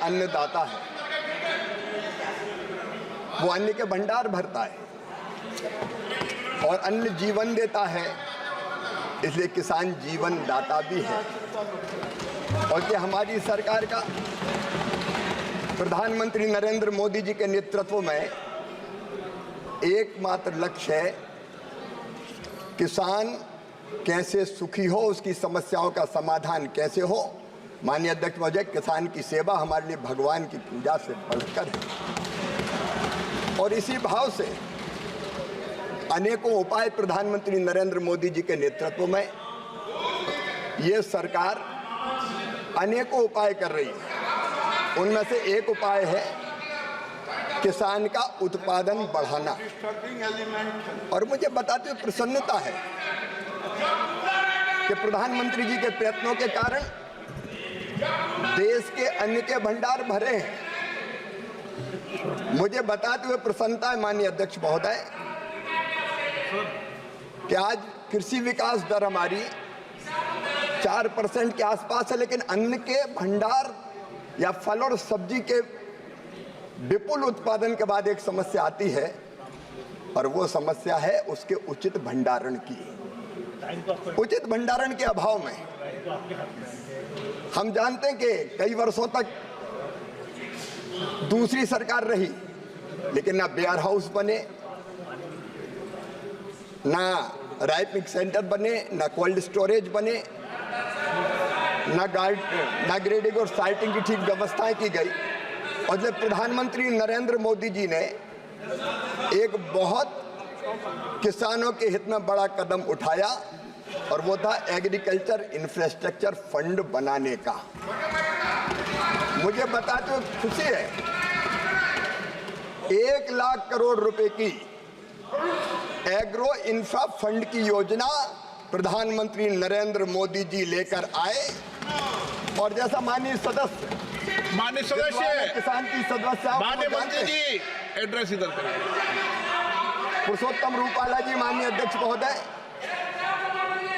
अन्नदाता है, वो अन्न के भंडार भरता है और अन्न जीवन देता है, इसलिए किसान जीवन दाता भी है। और ये हमारी सरकार का प्रधानमंत्री नरेंद्र मोदी जी के नेतृत्व में एकमात्र लक्ष्य है, किसान कैसे सुखी हो, उसकी समस्याओं का समाधान कैसे हो। माननीय अध्यक्ष महोदय, किसान की सेवा हमारे लिए भगवान की पूजा से बढ़कर है और इसी भाव से अनेकों उपाय प्रधानमंत्री नरेंद्र मोदी जी के नेतृत्व में ये सरकार अनेकों उपाय कर रही है। उनमें से एक उपाय है किसान का उत्पादन बढ़ाना। और मुझे बताते हुए प्रसन्नता है कि प्रधानमंत्री जी के प्रयत्नों के कारण देश के अन्न के भंडार भरे हैं। मुझे बताते हुए प्रसन्नता है माननीय अध्यक्ष महोदय कि आज कृषि विकास दर हमारी 4% के आसपास है, लेकिन अन्न के भंडार या फल और सब्जी के विपुल उत्पादन के बाद एक समस्या आती है और वो समस्या है उसके उचित भंडारण की। उचित भंडारण के अभाव में हम जानते हैं कि कई वर्षों तक दूसरी सरकार रही, लेकिन ना वेयर हाउस बने, ना राइपिंग सेंटर बने, ना कोल्ड स्टोरेज बने, ना ग्रेडिंग और साइटिंग की ठीक व्यवस्थाएं की गई। और जब प्रधानमंत्री नरेंद्र मोदी जी ने एक बहुत किसानों के हित में बड़ा कदम उठाया और वो था एग्रीकल्चर इंफ्रास्ट्रक्चर फंड बनाने का। मुझे बताते हुए खुशी है, 1 लाख करोड़ रुपए की एग्रो इंफ्रा फंड की योजना प्रधानमंत्री नरेंद्र मोदी जी लेकर आए। और जैसा माननीय सदस्य किसान की सदस्य माननीय मंत्री जी एड्रेस इधर करें। पुरुषोत्तम रूपाला जी, माननीय अध्यक्ष महोदय,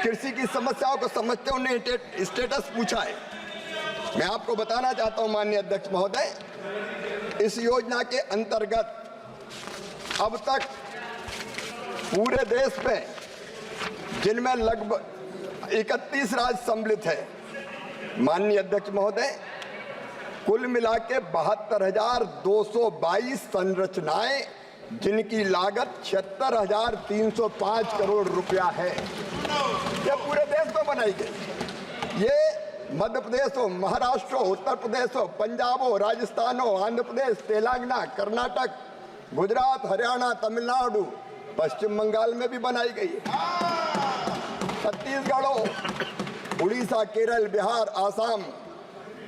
कृषि की समस्याओं को समझते उन्हें स्टेटस पूछा है। मैं आपको बताना चाहता हूं माननीय अध्यक्ष महोदय, इस योजना के अंतर्गत अब तक पूरे देश में, जिनमें लगभग 31 राज्य सम्मिलित है, माननीय अध्यक्ष महोदय, कुल मिला के 72,222 संरचनाएं जिनकी लागत 76,305 करोड़ रुपया है, ये पूरे देश में बनाई गई। ये मध्य प्रदेश हो, महाराष्ट्र हो, उत्तर प्रदेश हो, पंजाब हो, राजस्थान हो, आंध्र प्रदेश, तेलंगाना, कर्नाटक, गुजरात, हरियाणा, तमिलनाडु, पश्चिम बंगाल में भी बनाई गई है, छत्तीसगढ़ हो, उड़ीसा, केरल, बिहार, आसाम,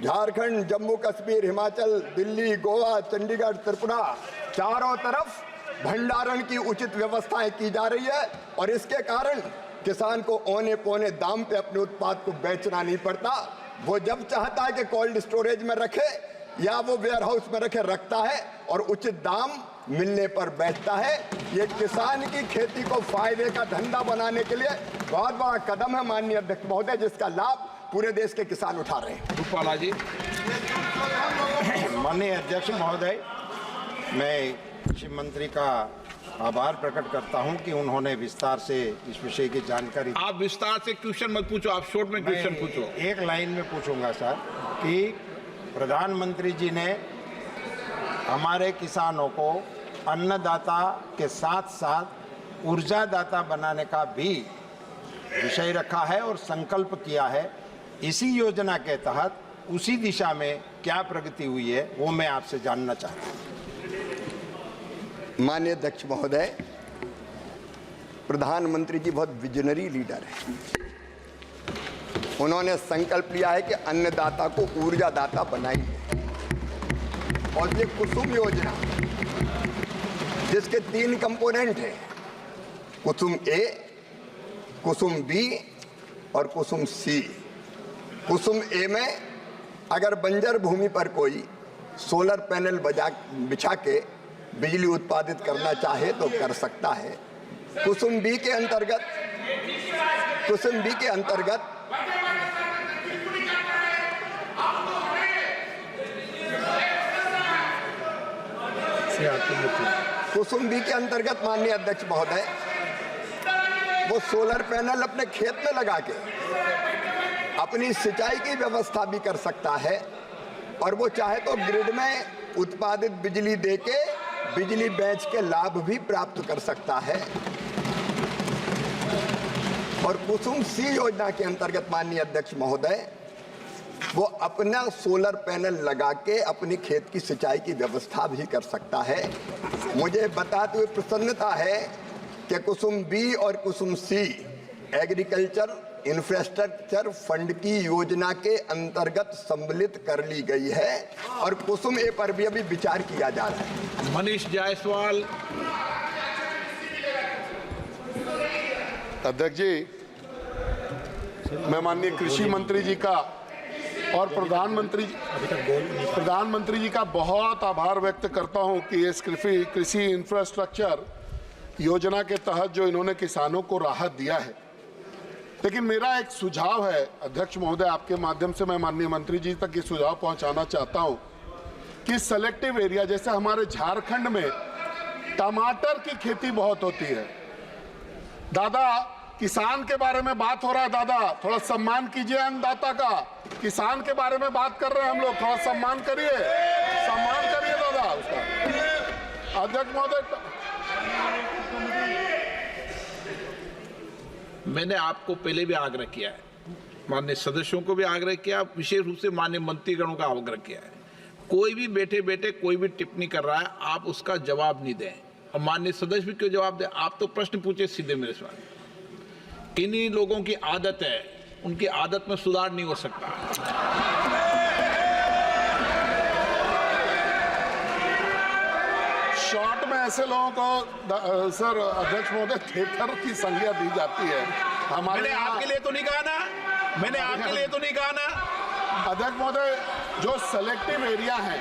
झारखंड, जम्मू कश्मीर, हिमाचल, दिल्ली, गोवा, चंडीगढ़, त्रिपुरा, चारों तरफ भंडारण की उचित व्यवस्थाएं की जा रही है। और इसके कारण किसान को औने पौने दाम पे अपने उत्पाद को बेचना नहीं पड़ता। वो जब चाहता है कि कोल्ड स्टोरेज में रखे या वो वेयर हाउस में रखता है और उचित दाम मिलने पर बेचता है। ये किसान की खेती को फायदे का धंधा बनाने के लिए बहुत बड़ा कदम है माननीय अध्यक्ष महोदय, जिसका लाभ पूरे देश के किसान उठा रहे हैं। रूपाला जी। माननीय अध्यक्ष महोदय, मैं कृषि मंत्री का आभार प्रकट करता हूं कि उन्होंने विस्तार से इस विषय की जानकारी। आप विस्तार से क्वेश्चन मत पूछो, आप शॉर्ट में क्वेश्चन पूछो। एक लाइन में पूछूंगा सर कि प्रधानमंत्री जी ने हमारे किसानों को अन्नदाता के साथ साथ ऊर्जादाता बनाने का भी विषय रखा है और संकल्प किया है। इसी योजना के तहत उसी दिशा में क्या प्रगति हुई है वो मैं आपसे जानना चाहता हूँ। माननीय अध्यक्ष महोदय, प्रधानमंत्री जी बहुत विजनरी लीडर हैं। उन्होंने संकल्प लिया है कि अन्नदाता को ऊर्जादाता बनाएंगे और ये कुसुम योजना, जिसके 3 कंपोनेंट हैं, कुसुम ए, कुसुम बी और कुसुम सी। कुसुम ए में अगर बंजर भूमि पर कोई सोलर पैनल बिछा के बिजली उत्पादित करना चाहे तो कर सकता है। कुसुम बी के अंतर्गत कुसुम बी के अंतर्गत माननीय अध्यक्ष महोदय, वो सोलर पैनल अपने खेत में लगा के अपनी सिंचाई की व्यवस्था भी कर सकता है, और वो चाहे तो ग्रिड में उत्पादित बिजली देके बिजली बेच के लाभ भी प्राप्त कर सकता है। और कुसुम सी योजना के अंतर्गत माननीय अध्यक्ष महोदय, वो अपना सोलर पैनल लगा के अपनी खेत की सिंचाई की व्यवस्था भी कर सकता है। मुझे बताते हुए प्रसन्नता है कि कुसुम बी और कुसुम सी एग्रीकल्चर इंफ्रास्ट्रक्चर फंड की योजना के अंतर्गत सम्मिलित कर ली गई है, और कुसुम ए पर भी अभी विचार किया जा रहा है। मनीष जायसवाल। अध्यक्ष जी, मैं माननीय कृषि मंत्री जी का और प्रधानमंत्री जी का बहुत आभार व्यक्त करता हूं कि इस कृषि इंफ्रास्ट्रक्चर योजना के तहत जो इन्होंने किसानों को राहत दिया है। लेकिन मेरा एक सुझाव है अध्यक्ष महोदय, आपके माध्यम से मैं माननीय मंत्री जी तक ये सुझाव पहुंचाना चाहता हूं कि सेलेक्टिव एरिया, जैसे हमारे झारखंड में टमाटर की खेती बहुत होती है। दादा, किसान के बारे में बात हो रहा है, दादा थोड़ा सम्मान कीजिए अन्नदाता का। किसान के बारे में बात कर रहे हैं हम लोग, थोड़ा सम्मान करिए दादा उसका। अध्यक्ष महोदय, मैंने आपको पहले भी आग्रह किया है, माननीय सदस्यों को भी आग्रह किया, विशेष रूप से माननीय मंत्रीगणों का आग्रह किया है, कोई भी बैठे बैठे कोई भी टिप्पणी कर रहा है, आप उसका जवाब नहीं दें। और माननीय सदस्य भी क्यों जवाब दें? आप तो प्रश्न पूछे सीधे मेरे सवाल। किन्हीं लोगों की आदत है, उनकी आदत में सुधार नहीं हो सकता। शॉर्ट में ऐसे लोगों को सर अध्यक्ष महोदय थिएटर की संज्ञा दी जाती है। मैंने आपके लिए तो नहीं कहा ना, मैंने आपके लिए तो नहीं कहा ना। अध्यक्ष महोदय, जो सेलेक्टिव एरिया है,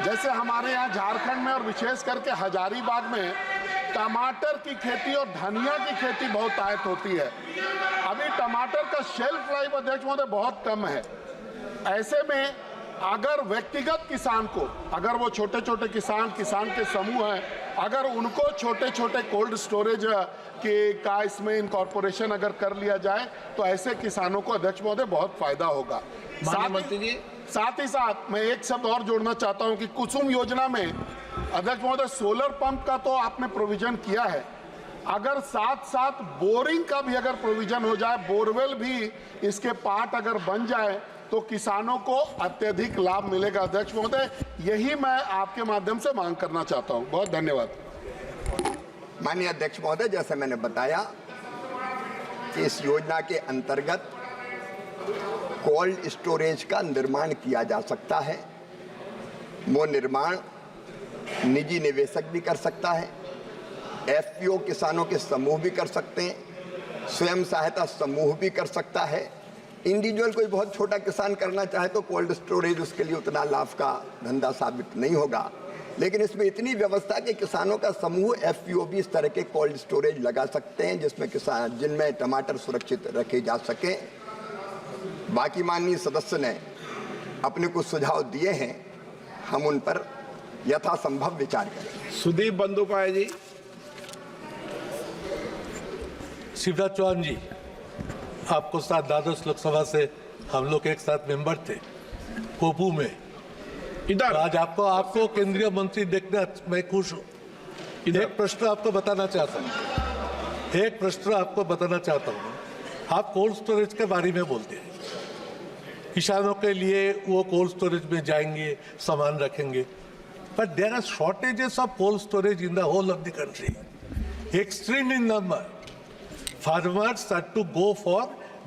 जैसे हमारे यहाँ झारखंड में और विशेष करके हजारीबाग में टमाटर की खेती और धनिया की खेती बहुत आयत होती है। अभी टमाटर का शेल्फ लाइफ अध्यक्ष महोदय बहुत कम है। ऐसे में अगर व्यक्तिगत किसान को, अगर वो छोटे छोटे किसान के समूह हैं, अगर उनको छोटे छोटे कोल्ड स्टोरेज का इसमें इनकॉर्पोरेशन अगर कर लिया जाए तो ऐसे किसानों को अध्यक्ष महोदय बहुत फायदा होगा। साथ ही साथ मैं एक शब्द और जोड़ना चाहता हूं कि कुसुम योजना में अध्यक्ष महोदय सोलर पंप का तो आपने प्रोविजन किया है, अगर साथ साथ बोरिंग का भी अगर प्रोविजन हो जाए, बोरवेल भी इसके पार्ट अगर बन जाए तो किसानों को अत्यधिक लाभ मिलेगा। अध्यक्ष महोदय, यही मैं आपके माध्यम से मांग करना चाहता हूं। बहुत धन्यवाद। माननीय अध्यक्ष महोदय, जैसे मैंने बताया कि इस योजना के अंतर्गत कोल्ड स्टोरेज का निर्माण किया जा सकता है। वो निर्माण निजी निवेशक भी कर सकता है, एफपीओ किसानों के समूह भी कर सकते हैं, स्वयं सहायता समूह भी कर सकता है। इंडिविजुअल कोई बहुत छोटा किसान करना चाहे तो कोल्ड स्टोरेज उसके लिए उतना लाभ का धंधा साबित नहीं होगा, लेकिन इसमें इतनी व्यवस्था कि किसानों का समूह एफपीओ भी इस तरह के कोल्ड स्टोरेज लगा सकते हैं जिनमें टमाटर सुरक्षित रखे जा सके। बाकी माननीय सदस्य ने अपने कुछ सुझाव दिए हैं, हम उन पर यथासंभव विचार करें। सुदीप बंदोपाध्याय जी। शिवराज चौहान जी, आपको साथ द्वादश लोकसभा से हम लोग एक साथ मेंबर थे पोपू में। इधर आज आपको केंद्रीय मंत्री देखने मैं खुश हूँ। एक प्रश्न आपको बताना चाहता हूँ। आप कोल्ड स्टोरेज के बारे में बोलते हैं, किसानों के लिए वो कोल्ड स्टोरेज में जाएंगे, सामान रखेंगे, but there are shortages of cold storage in the whole of the country, extreme in number. Farmers are to go for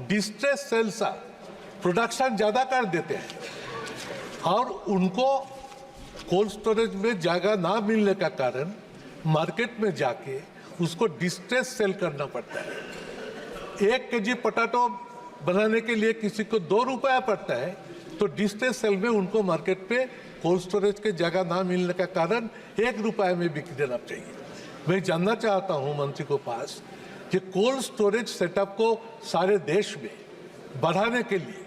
distress sales, production ज़्यादा कर देते हैं और उनको कोल्ड स्टोरेज में जगह ना मिलने का कारण मार्केट में जाके उसको डिस्ट्रेस सेल करना पड़ता है। 1 केजी पोटैटो बनाने के लिए किसी को 2 रुपया पड़ता है, तो डिस्ट्रेस सेल में उनको मार्केट पे कोल्ड स्टोरेज के जगह ना मिलने का कारण 1 रुपये में बिक देना चाहिए। मैं जानना चाहता हूं मंत्री को पास कि कोल्ड स्टोरेज सेटअप को सारे देश में बढ़ाने के लिए,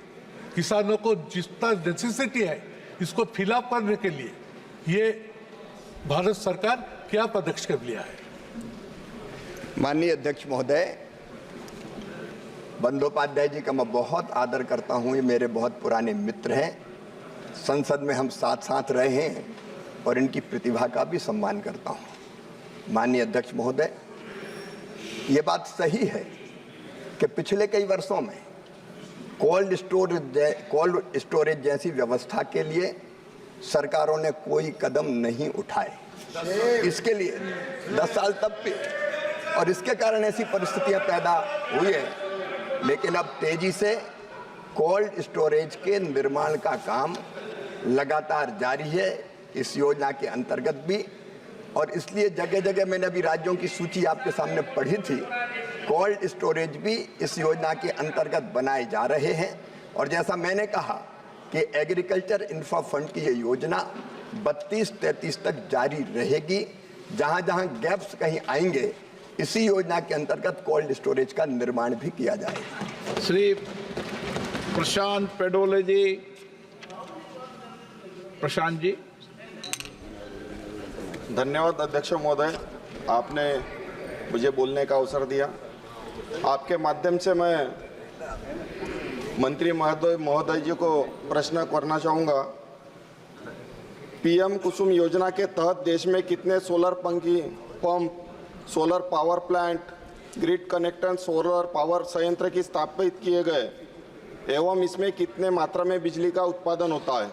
किसानों को जितना नेसेसिटी है इसको फिलअप करने के लिए ये भारत सरकार क्या पदक्षेप लिया है? माननीय अध्यक्ष महोदय, बंदोपाध्याय जी का मैं बहुत आदर करता हूं। ये मेरे बहुत पुराने मित्र हैं। संसद में हम साथ साथ रहे हैं और इनकी प्रतिभा का भी सम्मान करता हूं। माननीय अध्यक्ष महोदय, ये बात सही है कि पिछले कई वर्षों में कोल्ड स्टोरेज जैसी व्यवस्था के लिए सरकारों ने कोई कदम नहीं उठाए। इसके लिए 10 साल तब भी, और इसके कारण ऐसी परिस्थितियां पैदा हुई है। लेकिन अब तेजी से कोल्ड स्टोरेज के निर्माण का काम लगातार जारी है, इस योजना के अंतर्गत भी। और इसलिए जगह जगह मैंने अभी राज्यों की सूची आपके सामने पढ़ी थी, कोल्ड स्टोरेज भी इस योजना के अंतर्गत बनाए जा रहे हैं। और जैसा मैंने कहा कि एग्रीकल्चर इंफ्रा फंड की ये योजना 32-33 तक जारी रहेगी। जहां जहां गैप्स कहीं आएंगे, इसी योजना के अंतर्गत कोल्ड स्टोरेज का निर्माण भी किया जाएगा। श्री प्रशांत पेडोले जी। प्रशांत जी। धन्यवाद अध्यक्ष महोदय, आपने मुझे बोलने का अवसर दिया। आपके माध्यम से मैं मंत्री महोदय जी को प्रश्न करना चाहूँगा। पीएम कुसुम योजना के तहत देश में कितने solar pump, solar power plant, grid connected solar power संयंत्र की स्थापित किए गए एवं इसमें कितने मात्रा में बिजली का उत्पादन होता है?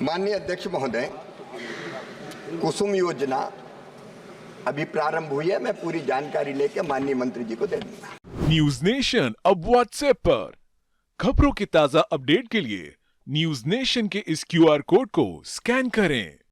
माननीय अध्यक्ष महोदय, कुसुम योजना अभी प्रारंभ हुई है। मैं पूरी जानकारी लेकर माननीय मंत्री जी को दे दूंगा। न्यूज नेशन अब व्हाट्सएप पर खबरों के ताजा अपडेट के लिए न्यूज नेशन के इस QR कोड को स्कैन करें